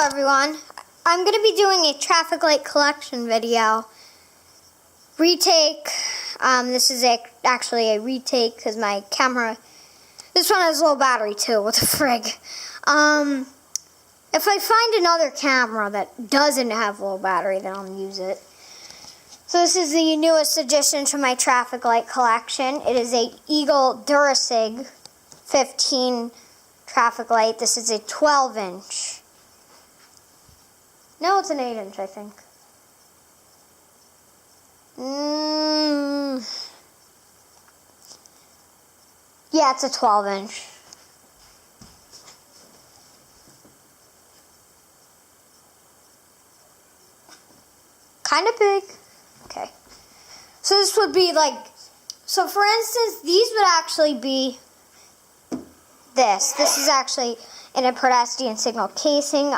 everyone. I'm going to be doing a traffic light collection video. Retake. This is actually a retake because my camera, this one has low battery too. What the frig? If I find another camera that doesn't have low battery, then I'll use it. So this is the newest addition to my traffic light collection. It is a Eagle Durasig 15 traffic light. This is a 12-inch. No, it's an 8-inch, I think. Yeah, it's a 12-inch. Kind of big. Okay. So this would be like, so for instance, these would actually be this. This is actually in a pedestrian signal casing.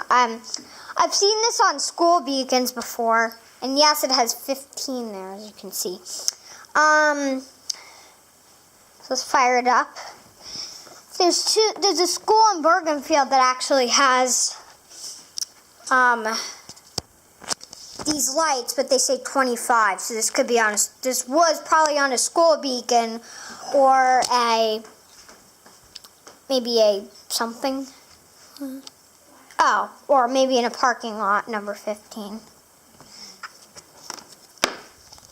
I've seen this on school beacons before, and yes, it has 15 there, as you can see. So let's fire it up. There's a school in Bergenfield that actually has these lights, but they say 25. So this could be on this was probably on a school beacon or maybe a something. Oh, or maybe in a parking lot, number 15.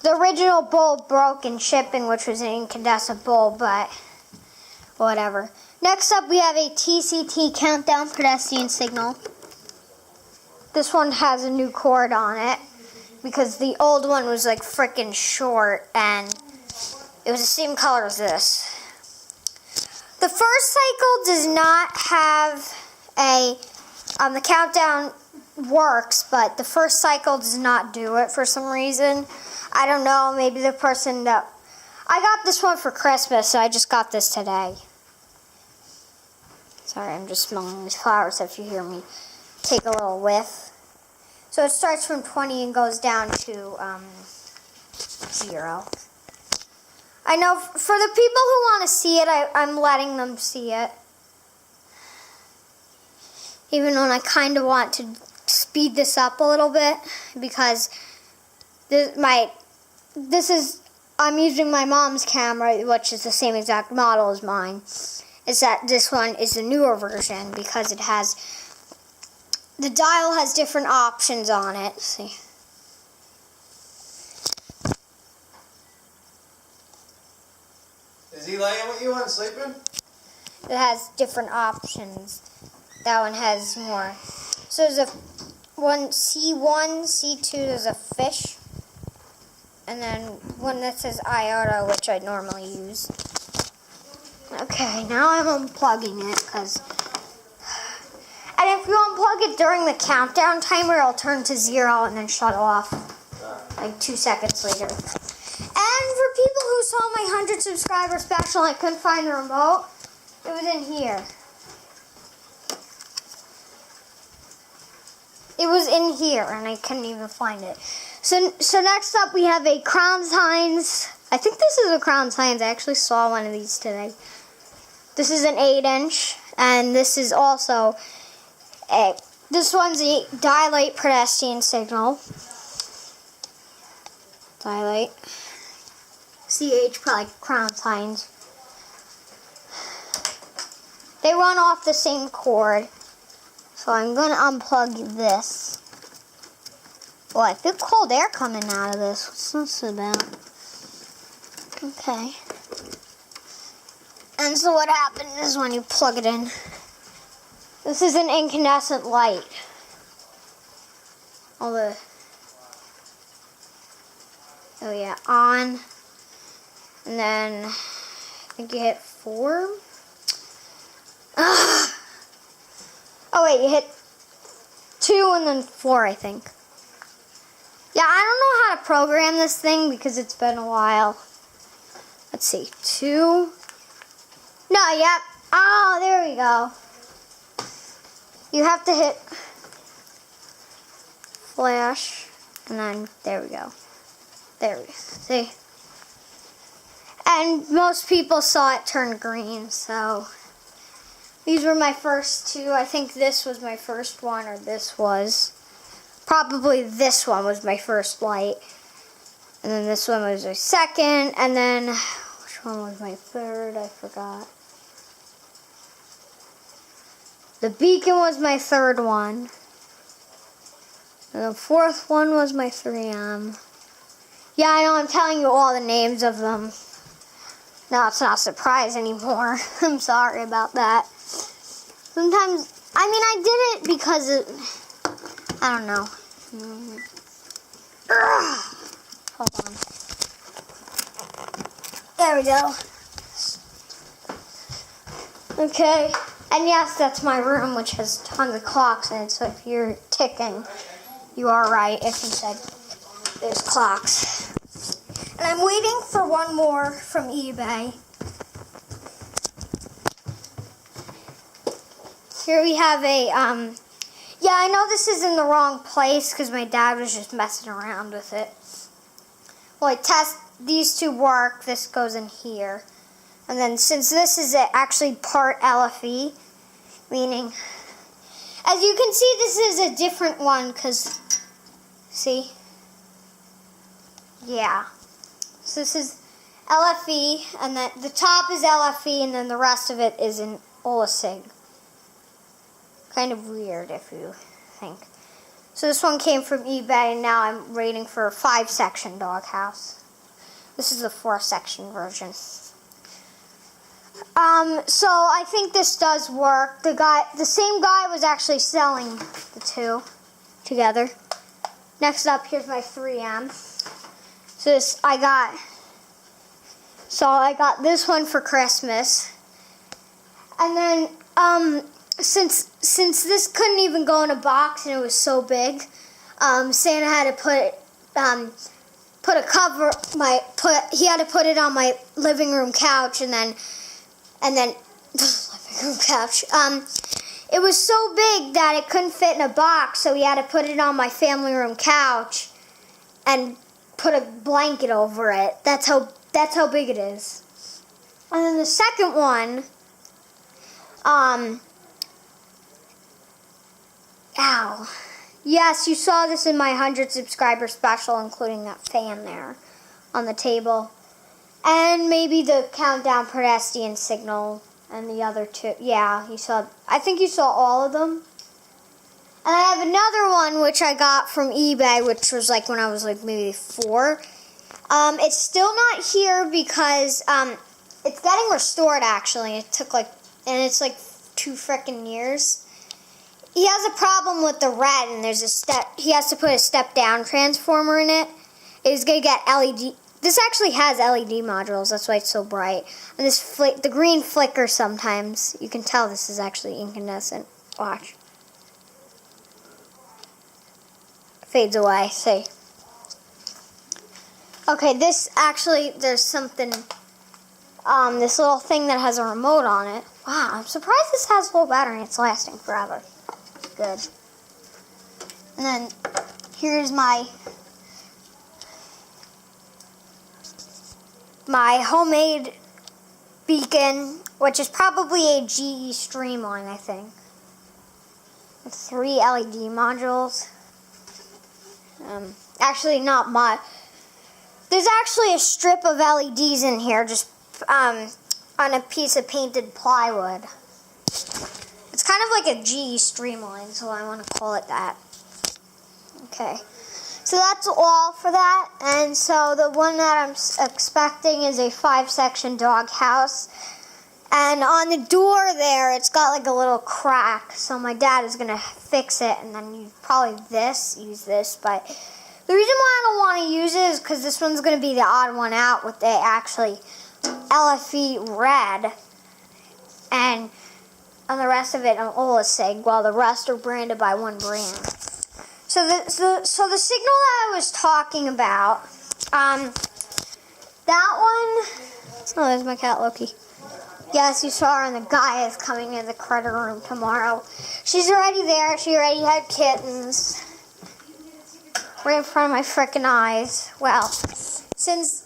The original bulb broke in shipping, which was an incandescent bulb, but whatever. Next up, we have a TCT countdown pedestrian signal. This one has a new cord on it because the old one was like freaking short and it was the same color as this. The first cycle does not have the countdown works, but the first cycle does not do it for some reason. I don't know, maybe the person that... I got this one for Christmas, so I just got this today. Sorry, I'm just smelling these flowers if you hear me take a little whiff. So it starts from 20 and goes down to 0. I know for the people who want to see it, I'm letting them see it. Even when I kind of want to speed this up a little bit because I'm using my mom's camera, which is the same exact model as mine. Is that this one is the newer version because it has the dial has different options on it. Let's see. Is he laying with you and sleeping? It has different options. That one has more. So there's a C1, C2, there's a fish. And then one that says IOTA, which I normally use. Okay, now I'm unplugging it because... And if you unplug it during the countdown timer, it'll turn to 0 and then shut off like 2 seconds later. And for people who saw my 100 subscriber special, I couldn't find the remote. It was in here. It was in here, and I couldn't even find it. So next up, we have a Crown Signs. I think this is a Crown Signs. I actually saw one of these today. This is an 8-inch, and this is also this one's a Dilate pedestrian signal. Dilate. CH, probably Crown Signs. They run off the same cord. So I'm going to unplug this. Well, I feel cold air coming out of this. What's this about? Okay. And so what happens is when you plug it in. This is an incandescent light. Oh yeah, on. And then I think you hit 4. Oh wait, you hit 2 and then 4, I think. Yeah, I don't know how to program this thing because it's been a while. Let's see, 2. No, yep. Oh, there we go. You have to hit flash, and then there we go. There we go. See? And most people saw it turn green, so These were my first two. I think this was my first one, or this was. Probably this one was my first light. And then this one was my second. And then, which one was my third? I forgot. The beacon was my third one. And the fourth one was my 3M. Yeah, I know I'm telling you all the names of them. Now it's not a surprise anymore. I'm sorry about that. Sometimes, I mean, I did it because I don't know. Hold on. There we go. Okay. And yes, that's my room, which has tons of clocks in it. So if you're ticking, you are right if you said there's clocks. And I'm waiting for one more from eBay. Here we have a, yeah, I know this is in the wrong place because my dad was just messing around with it. Well, I test, these two work, this goes in here. And then since this is actually part LFE, meaning, as you can see, this is a different one because, see? Yeah. So this is LFE, and then the top is LFE, and then the rest of it is in Olasig. Kind of weird if you think. So this one came from eBay, and now I'm waiting for a 5-section doghouse. This is the 4-section version. So I think this does work. The same guy was actually selling the two together. Next up, here's my 3M. So I got this one for Christmas. And then, since this couldn't even go in a box and it was so big, Santa had to put a cover, he had to put it on my living room couch, and then living room couch. It was so big that it couldn't fit in a box, so he had to put it on my family room couch and put a blanket over it. That's how big it is. And then the second one, ow. Yes, you saw this in my 100 subscriber special, including that fan there on the table. And maybe the countdown pedestrian signal and the other two. Yeah, I think you saw all of them. And I have another one which I got from eBay, which was like when I was like maybe 4. It's still not here because it's getting restored actually. It took and it's like 2 frickin' years. He has a problem with the red, and he has to put a step-down transformer in it. It's going to get LED. This actually has LED modules, that's why it's so bright. And the green flickers sometimes. You can tell this is actually incandescent. Watch. Fades away, see. Okay, this actually, there's something, this little thing that has a remote on it. Wow, I'm surprised this has low battery. It's lasting forever. Good. And then here's my homemade beacon, which is probably a GE Streamline, I think. With 3 LED modules. Actually, not much. There's actually a strip of LEDs in here, just on a piece of painted plywood. It's kind of like a GE Streamline, so I want to call it that. Okay. So that's all for that. And so the one that I'm expecting is a 5-section doghouse. And on the door there, it's got like a little crack. So my dad is going to fix it, and then you probably use this. But the reason why I don't want to use it is because this one's going to be the odd one out with the actually LFE red. And on the rest of it, an Olasig, while the rest are branded by one brand. So the signal that I was talking about, that one, oh, there's my cat Loki. Yes, you saw her, and the guy is coming in the credit room tomorrow. She's already there. She already had kittens. Right in front of my frickin' eyes. Well, since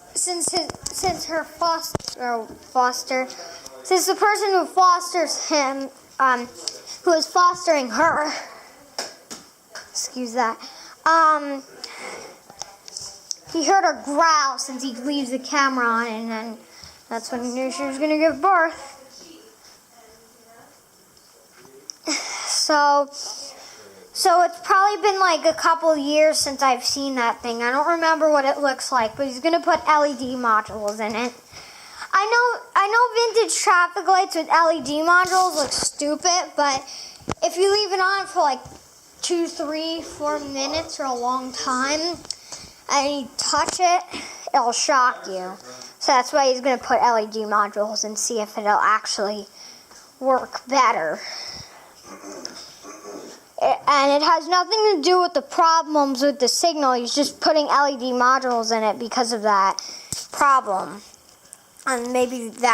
the person who fosters him who was fostering her. Excuse that. He heard her growl since he leaves the camera on, and then that's when he knew she was going to give birth. So it's probably been like a couple of years since I've seen that thing. I don't remember what it looks like, but he's going to put LED modules in it. I know vintage traffic lights with LED modules look stupid, but if you leave it on for like 2, 3, 4 minutes or a long time, and you touch it, it'll shock you. So that's why he's going to put LED modules and see if it'll actually work better. And it has nothing to do with the problems with the signal. He's just putting LED modules in it because of that problem. And maybe that